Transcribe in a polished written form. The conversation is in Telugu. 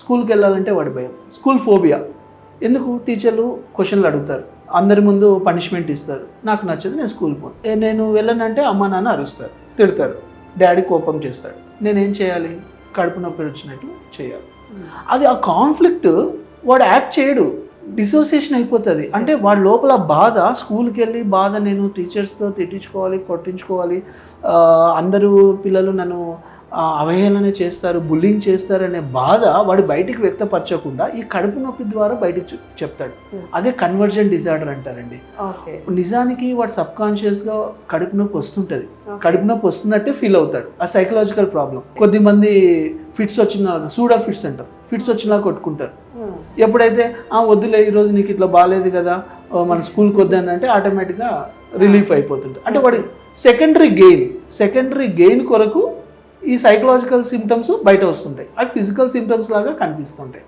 స్కూల్కి వెళ్ళాలంటే వాడి భయం. School phobia. ఎందుకు? టీచర్లు క్వశ్చన్లు అడుగుతారు, అందరి ముందు పనిష్మెంట్ ఇస్తారు, నాకు నచ్చదు, నేను స్కూల్ పోను. నేను వెళ్ళనంటే అమ్మ నాన్న అరుస్తారు, తిడతారు, డాడీ కోపం చేస్తాడు. నేనేం చేయాలి? కడుపు నొప్పి వచ్చినట్టు చేయాలి. అది ఆ కాన్ఫ్లిక్ట్ వాడు యాక్ట్ చేయడు, డిసోసియేషన్ అయిపోతుంది. అంటే వాడి లోపల బాధ, స్కూల్కి వెళ్ళి బాధ, నేను టీచర్స్తో తిట్టించుకోవాలి, కొట్టించుకోవాలి, అందరూ పిల్లలు నన్ను అవహేళన చేస్తారు, బుల్లింగ్ చేస్తారు అనే బాధ వాడు బయటికి వ్యక్తపరచకుండా ఈ కడుపు నొప్పి ద్వారా బయటికి చెప్తాడు. అదే కన్వర్జెంట్ డిజార్డర్ అంటారండి. నిజానికి వాడు సబ్కాన్షియస్గా కడుపు నొప్పి వస్తుంటుంది, కడుపు నొప్పి వస్తున్నట్టే ఫీల్ అవుతాడు. ఆ సైకలాజికల్ ప్రాబ్లం. కొద్దిమంది ఫిట్స్ వచ్చిన సూడా ఫిట్స్ అంటారు, ఫిట్స్ వచ్చినా కొట్టుకుంటారు. ఎప్పుడైతే వద్దులే ఈరోజు నీకు ఇట్లా బాగాలేదు కదా, మన స్కూల్కి వద్దానంటే ఆటోమేటిక్గా రిలీఫ్ అయిపోతుంది. అంటే వాడి సెకండరీ గెయిన్ కొరకు ఈ సైకలాజికల్ సిమ్టమ్స్ బయట వస్తుంటాయి, అవి ఫిజికల్ సిమ్టమ్స్ లాగా కనిపిస్తుంటాయి.